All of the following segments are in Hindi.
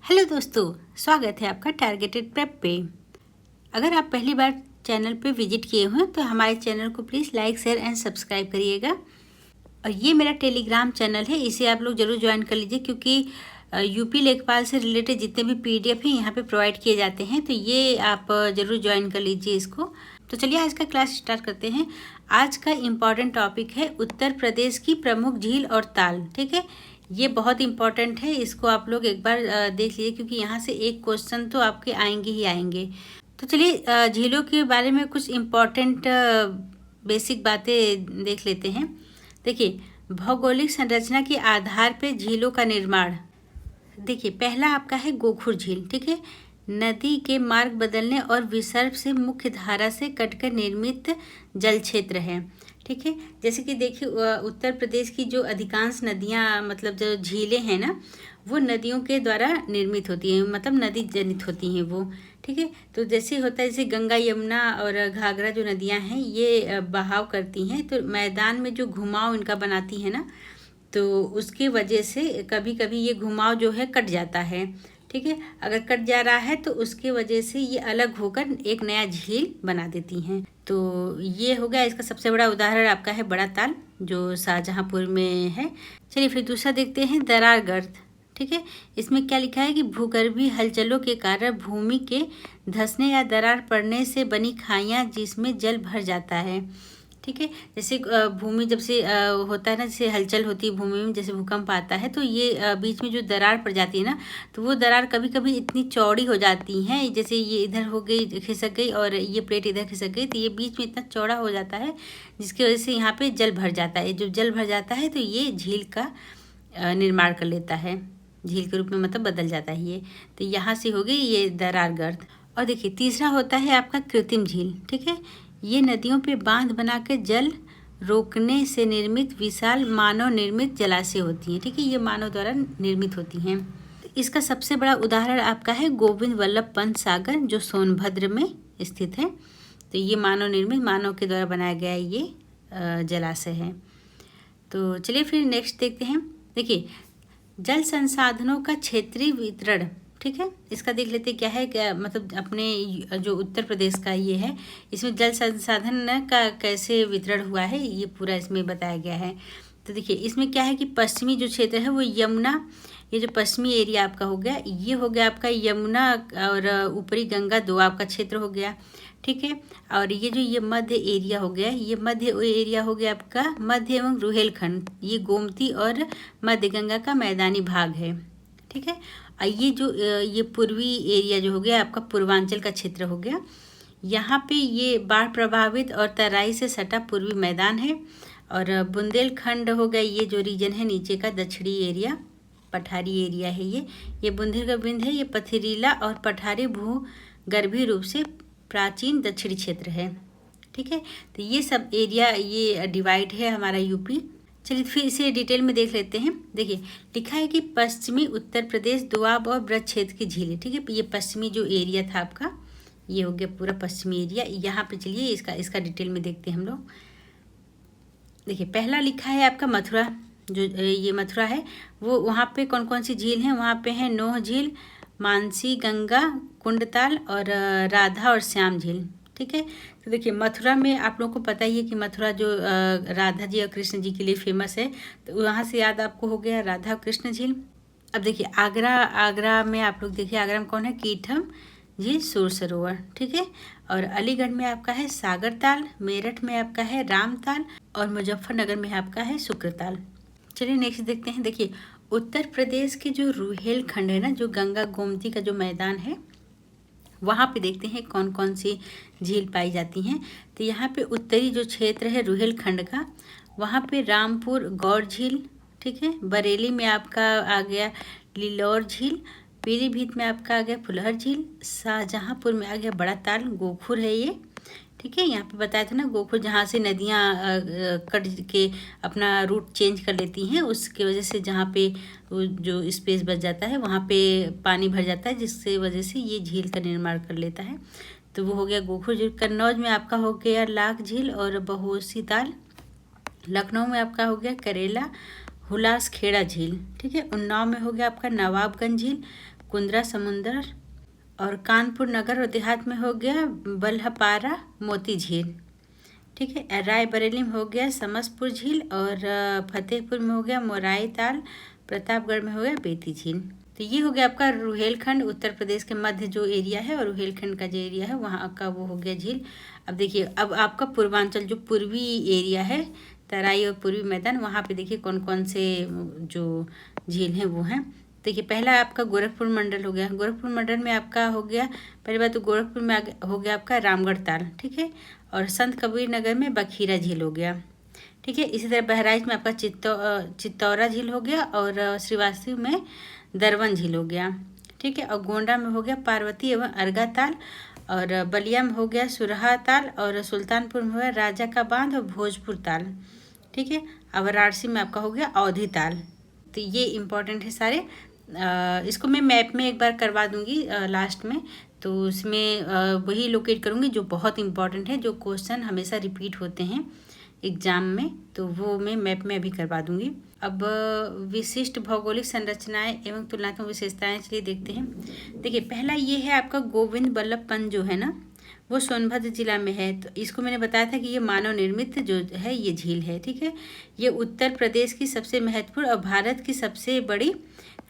हेलो दोस्तों, स्वागत है आपका टारगेटेड प्रेप पे। अगर आप पहली बार चैनल पे विजिट किए हुए तो हमारे चैनल को please like share and subscribe करिएगा। और ये मेरा टेलीग्राम चैनल है, इसे आप लोग ज़रूर ज्वाइन कर लीजिए क्योंकि यूपी लेखपाल से रिलेटेड जितने भी पीडीएफ हैं यहाँ पे प्रोवाइड किए जाते हैं, तो ये आप ज़रूर ज्वाइन कर लीजिए इसको। तो चलिए आज का क्लास स्टार्ट करते हैं। आज का इम्पॉर्टेंट टॉपिक है उत्तर प्रदेश की प्रमुख झील और ताल। ठीक है, ये बहुत इम्पॉर्टेंट है, इसको आप लोग एक बार देख लीजिए क्योंकि यहाँ से एक क्वेश्चन तो आपके आएंगे ही आएंगे। तो चलिए झीलों के बारे में कुछ इम्पॉर्टेंट बेसिक बातें देख लेते हैं। देखिए, भौगोलिक संरचना के आधार पर झीलों का निर्माण। देखिए, पहला आपका है गोखुर झील। ठीक है, नदी के मार्ग बदलने और विसर्ग से मुख्य धारा से कटकर निर्मित जल क्षेत्र है। ठीक है, जैसे कि देखिए उत्तर प्रदेश की जो अधिकांश नदियाँ मतलब जो झीलें हैं ना, वो नदियों के द्वारा निर्मित होती हैं, मतलब नदी जनित होती हैं वो। ठीक है, तो जैसे होता है जैसे गंगा यमुना और घाघरा जो नदियाँ हैं ये बहाव करती हैं, तो मैदान में जो घुमाव इनका बनाती है ना, तो उसकी वजह से कभी कभी ये घुमाव जो है कट जाता है। ठीक है, अगर कट जा रहा है तो उसके वजह से ये अलग होकर एक नया झील बना देती हैं। तो ये हो गया, इसका सबसे बड़ा उदाहरण आपका है बड़ा ताल जो शाहजहांपुर में है। चलिए फिर दूसरा देखते हैं दरार गर्त। ठीक है, इसमें क्या लिखा है कि भूगर्भीय हलचलों के कारण भूमि के धंसने या दरार पड़ने से बनी खाइयाँ जिसमें जल भर जाता है। ठीक है, जैसे भूमि जब से होता है ना, जैसे हलचल होती है भूमि में, जैसे भूकंप आता है तो ये बीच में जो दरार पड़ जाती है ना, तो वो दरार कभी कभी इतनी चौड़ी हो जाती हैं, जैसे ये इधर हो गई खिसक गई और ये प्लेट इधर खिसक गई, तो ये बीच में इतना चौड़ा हो जाता है जिसकी वजह से यहाँ पे जल भर जाता है। जब जल भर जाता है तो ये झील का निर्माण कर लेता है, झील के रूप में मतलब बदल जाता है ये। तो यहाँ से हो गई ये दरार गर्त। और देखिए तीसरा होता है आपका कृत्रिम झील। ठीक है, ये नदियों पे बांध बनाकर जल रोकने से निर्मित विशाल मानव निर्मित जलाशय होती हैं। ठीक है, ये मानव द्वारा निर्मित होती हैं। इसका सबसे बड़ा उदाहरण आपका है गोविंद वल्लभ पंत सागर जो सोनभद्र में स्थित है। तो ये मानव निर्मित, मानव के द्वारा बनाया गया ये जलाशय है। तो चलिए फिर नेक्स्ट देखते हैं। देखिए, जल संसाधनों का क्षेत्रीय वितरण। ठीक है, इसका देख लेते क्या है, क्या मतलब अपने जो उत्तर प्रदेश का ये है, इसमें जल संसाधन का कैसे वितरण हुआ है ये पूरा इसमें बताया गया है। तो देखिए इसमें क्या है कि पश्चिमी जो क्षेत्र है वो यमुना, ये जो पश्चिमी एरिया आपका हो गया, ये हो गया आपका यमुना और ऊपरी गंगा दो आपका क्षेत्र हो गया। ठीक है, और ये जो ये मध्य एरिया हो गया, ये मध्य एरिया हो गया आपका मध्य एवं रुहेलखंड, ये गोमती और मध्य गंगा का मैदानी भाग है। ठीक है, और ये जो ये पूर्वी एरिया जो हो गया आपका पूर्वांचल का क्षेत्र हो गया, यहाँ पे ये बाढ़ प्रभावित और तराई से सटा पूर्वी मैदान है। और बुंदेलखंड हो गया, ये जो रीजन है नीचे का दक्षिणी एरिया, पठारी एरिया है ये बुंदेलखंड है, ये पथरीला और पठारी भूगर्भीय रूप से प्राचीन दक्षिणी क्षेत्र है। ठीक है, तो ये सब एरिया ये डिवाइड है हमारा यूपी। चलिए फिर इसे डिटेल में देख लेते हैं। देखिए लिखा है कि पश्चिमी उत्तर प्रदेश दोआब और ब्रज क्षेत्र की झीलें। ठीक है, ये पश्चिमी जो एरिया था आपका, ये हो गया पूरा पश्चिमी एरिया। यहाँ पे चलिए इसका डिटेल में देखते हैं हम लोग। देखिए पहला लिखा है आपका मथुरा, जो ये मथुरा है वो, वहाँ पे कौन कौन सी झील हैं, वहाँ पे है नोह झील, मानसी, गंगा, कुंडताल और राधा और श्याम झील। ठीक है, तो देखिए मथुरा में आप लोगों को पता ही है कि मथुरा जो राधा जी और कृष्ण जी के लिए फेमस है, तो वहाँ से याद आपको हो गया राधा और कृष्ण झील। अब देखिए आगरा में आप लोग देखिए, आगरा में कौन है, कीठम झील, सूर सरोवर। ठीक है, और अलीगढ़ में आपका है सागर ताल, मेरठ में आपका है रामताल और मुजफ्फरनगर में आपका है शुक्रताल। चलिए नेक्स्ट देखते हैं। देखिए उत्तर प्रदेश के जो रुहेलखंड है ना, जो गंगा गोमती का जो मैदान है, वहाँ पे देखते हैं कौन कौन सी झील पाई जाती हैं। तो यहाँ पे उत्तरी जो क्षेत्र है रुहेलखंड का, वहाँ पे रामपुर गौर झील। ठीक है, बरेली में आपका आ गया लिलौर झील, पीलीभीत में आपका आ गया फुलहर झील, शाहजहांपुर में आ गया बड़ा ताल, गोखुर है ये। ठीक है, यहाँ पे बताया था ना गोखुर, जहाँ से नदियाँ कट के अपना रूट चेंज कर लेती हैं, उसके वजह से जहाँ पे जो स्पेस बच जाता है वहाँ पे पानी भर जाता है, जिससे वजह से ये झील का निर्माण कर लेता है। तो वो हो गया गोखुर झील। कन्नौज में आपका हो गया लाख झील और बहोसी ताल, लखनऊ में आपका हो गया करेला हुलास खेड़ा झील। ठीक है, उन्नाव में हो गया आपका नवाबगंज झील, कुंद्रा समुंदर, और कानपुर नगर और देहात में हो गया बल्हपारा मोती झील, ठीक है। रायबरेली में हो गया समसपुर झील, और फतेहपुर में हो गया मोराई ताल, प्रतापगढ़ में हो गया बेती झील। तो ये हो गया आपका रुहेलखंड, उत्तर प्रदेश के मध्य जो एरिया है और रुहेलखंड का जो एरिया है वहाँ का वो हो गया झील। अब देखिए, अब आपका पूर्वांचल जो पूर्वी एरिया है, तराई और पूर्वी मैदान, वहाँ पे देखिए कौन कौन से जो झील हैं वो हैं। देखिए, पहला आपका गोरखपुर मंडल हो गया। गोरखपुर मंडल में आपका हो गया, पहली बात तो गोरखपुर में हो गया आपका रामगढ़ ताल, ठीक है। और संत कबीर नगर में बखीरा झील हो गया, ठीक है। इसी तरह बहराइच में आपका चित्तौरा झील हो गया, और श्रीवास्तव में दरवन झील हो गया, ठीक है। और गोंडा में हो गया पार्वती एवं अर्गा ताल, और बलिया में हो गया सुरहा ताल, और सुल्तानपुर में हो गया राजा का बांध और भोजपुर ताल, ठीक है। और वाराणसी में आपका हो गया अवधी ताल। तो ये इम्पोर्टेंट है सारे। इसको मैं मैप में एक बार करवा दूंगी लास्ट में, तो उसमें वही लोकेट करूंगी जो बहुत इम्पोर्टेंट है, जो क्वेश्चन हमेशा रिपीट होते हैं एग्जाम में, तो वो मैं मैप में अभी करवा दूंगी। अब विशिष्ट भौगोलिक संरचनाएं एवं तुलनात्मक विशेषताएं, चलिए देखते हैं। देखिए, पहला ये है आपका गोविंद बल्लभ पंत जो है ना, वो सोनभद्र जिला में है। तो इसको मैंने बताया था कि ये मानव निर्मित जो है ये झील है, ठीक है। ये उत्तर प्रदेश की सबसे महत्वपूर्ण और भारत की सबसे बड़ी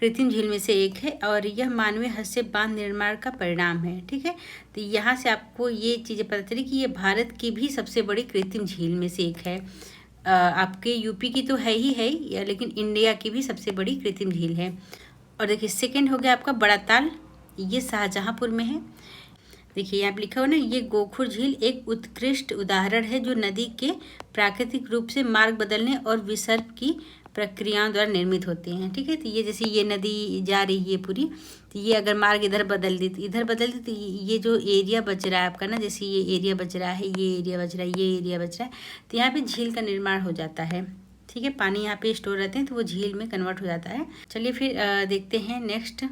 कृत्रिम झील में से एक है, और यह मानवीय हस्तक्षेप बांध निर्माण का परिणाम है, ठीक है। तो यहाँ से आपको ये चीज़ें पता चली कि ये भारत की भी सबसे बड़ी कृत्रिम झील में से एक है। आपके यूपी की तो है ही, लेकिन इंडिया की भी सबसे बड़ी कृत्रिम झील है। और देखिए, सेकेंड हो गया आपका बड़ा ताल, ये शाहजहाँपुर में है। देखिए, यहाँ पे लिखा हो ना, ये गोखुर झील एक उत्कृष्ट उदाहरण है जो नदी के प्राकृतिक रूप से मार्ग बदलने और विसर्प की प्रक्रियाओं द्वारा निर्मित होते हैं, ठीक है। तो ये जैसे ये नदी जा रही है पूरी, तो ये अगर मार्ग इधर बदल दी तो ये जो एरिया बच रहा है आपका ना, जैसे ये एरिया बच रहा है, ये एरिया बच रहा है, ये एरिया बच रहा है, तो यहाँ पे झील का निर्माण हो जाता है, ठीक है। पानी यहाँ पे स्टोर रहते हैं तो वो झील में कन्वर्ट हो जाता है। चलिए फिर देखते हैं नेक्स्ट।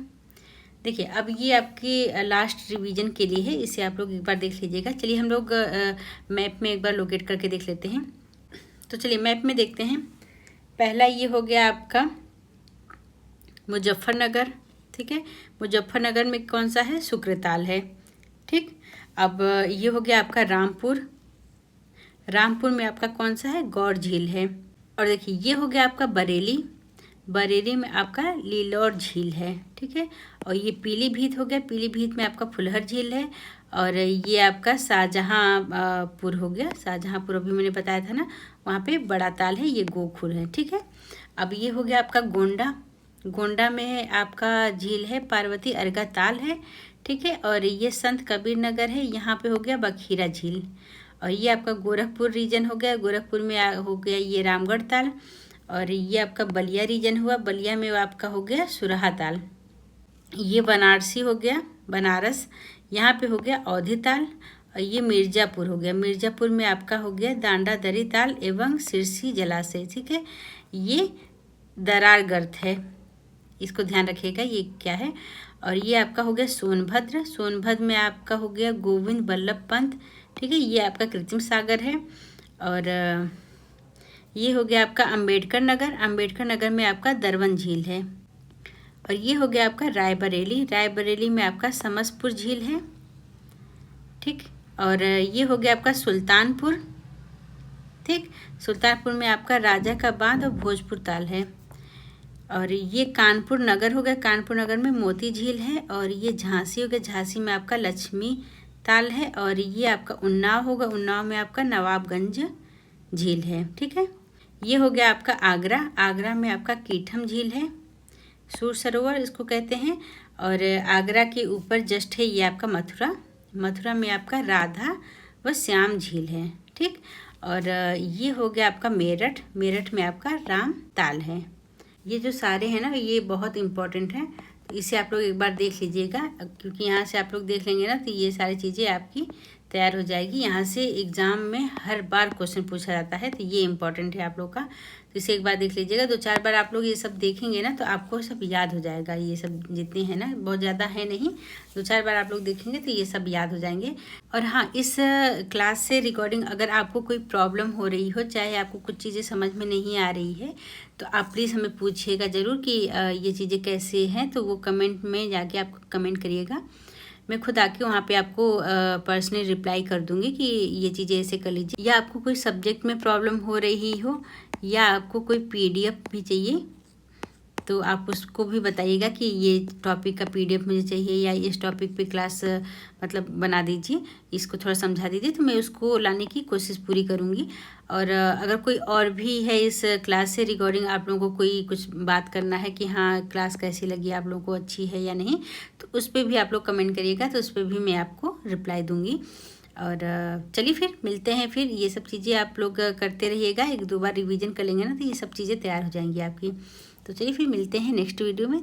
देखिए, अब ये आपके लास्ट रिवीजन के लिए है, इसे आप लोग एक बार देख लीजिएगा। चलिए हम लोग मैप में एक बार लोकेट करके देख लेते हैं। तो चलिए मैप में देखते हैं। पहला ये हो गया आपका मुजफ्फरनगर, ठीक है। मुजफ्फरनगर में कौन सा है, शुक्रताल है, ठीक। अब ये हो गया आपका रामपुर। रामपुर में आपका कौन सा है, गौर झील है। और देखिए, ये हो गया आपका बरेली। बरेली में आपका लीलौर झील है, ठीक है। और ये पीलीभीत हो गया। पीलीभीत में आपका फुलहर झील है। और ये आपका शाहजहाँपुर हो गया। शाहजहाँपुर अभी मैंने बताया था ना, वहाँ पे बड़ा ताल है, ये गोखुर है, ठीक है। अब ये हो गया आपका गोंडा। गोंडा में आपका झील है पार्वती अर्गा ताल है, ठीक है। और ये संत कबीर नगर है, यहाँ पे हो गया बखीरा झील। और ये आपका गोरखपुर रीजन हो गया। गोरखपुर में हो गया ये रामगढ़ ताल। और ये आपका बलिया रीजन हुआ। बलिया में आपका हो गया सुरहा ताल। ये बनारसी हो गया, बनारस, यहाँ पे हो गया अवधी ताल। और ये मिर्ज़ापुर हो गया। मिर्ज़ापुर में आपका हो गया दांडा दरी ताल एवं सिरसी जलाशय, ठीक है। ये दरार गर्त है, इसको ध्यान रखिएगा ये क्या है। और ये आपका हो गया सोनभद्र। सोनभद्र में आपका हो गया गोविंद बल्लभ पंत, ठीक है। ये आपका कृत्रिम सागर है। और ये हो गया आपका अम्बेडकर नगर। अम्बेडकर नगर में आपका दरवन झील है। और ये हो गया आपका रायबरेली। रायबरेली में आपका समसपुर झील है, ठीक। और ये हो गया आपका सुल्तानपुर, ठीक। सुल्तानपुर में आपका राजा का बांध और भोजपुर ताल है। और ये कानपुर नगर हो गया। कानपुर नगर में मोती झील है। और ये झांसी हो गया। झांसी में आपका लक्ष्मी ताल है। और ये आपका उन्नाव होगा। उन्नाव में आपका नवाबगंज झील है, ठीक है। ये हो गया आपका आगरा। आगरा में आपका कीठम झील है, सूर सरोवर इसको कहते हैं। और आगरा के ऊपर जस्ट है ये आपका मथुरा। मथुरा में आपका राधा व श्याम झील है, ठीक। और ये हो गया आपका मेरठ। मेरठ में आपका राम ताल है। ये जो सारे हैं ना, ये बहुत इम्पोर्टेंट हैं, तो इसे आप लोग एक बार देख लीजिएगा, क्योंकि यहाँ से आप लोग देख लेंगे ना तो ये सारी चीज़ें आपकी तैयार हो जाएगी। यहाँ से एग्ज़ाम में हर बार क्वेश्चन पूछा जाता है, तो ये इम्पॉर्टेंट है आप लोग का। तो इसे एक बार देख लीजिएगा, 2-4 बार आप लोग ये सब देखेंगे ना तो आपको सब याद हो जाएगा। ये सब जितने हैं ना, बहुत ज़्यादा है नहीं, 2-4 बार आप लोग देखेंगे तो ये सब याद हो जाएंगे। और हाँ, इस क्लास से रिकॉर्डिंग अगर आपको कोई प्रॉब्लम हो रही हो, चाहे आपको कुछ चीज़ें समझ में नहीं आ रही है, तो आप प्लीज़ हमें पूछिएगा ज़रूर कि ये चीज़ें कैसे हैं। तो वो कमेंट में जाके आप कमेंट करिएगा, मैं खुद आके वहाँ पे आपको पर्सनली रिप्लाई कर दूँगी कि ये चीज़ें ऐसे कर लीजिए। या आपको कोई सब्जेक्ट में प्रॉब्लम हो रही हो, या आपको कोई पीडीएफ भी चाहिए, तो आप उसको भी बताइएगा कि ये टॉपिक का पीडीएफ मुझे चाहिए, या इस टॉपिक पे क्लास मतलब बना दीजिए, इसको थोड़ा समझा दीजिए, तो मैं उसको लाने की कोशिश पूरी करूँगी। और अगर कोई और भी है इस क्लास से रिकॉर्डिंग, आप लोगों को कोई कुछ बात करना है कि हाँ क्लास कैसी लगी, आप लोगों को अच्छी है या नहीं, तो उस पर भी आप लोग कमेंट करिएगा, तो उस पर भी मैं आपको रिप्लाई दूँगी। और चलिए फिर मिलते हैं। फिर ये सब चीज़ें आप लोग करते रहिएगा, 1-2 बार रिवीजन कर लेंगे ना तो ये सब चीज़ें तैयार हो जाएंगी आपकी। तो चलिए फिर मिलते हैं नेक्स्ट वीडियो में।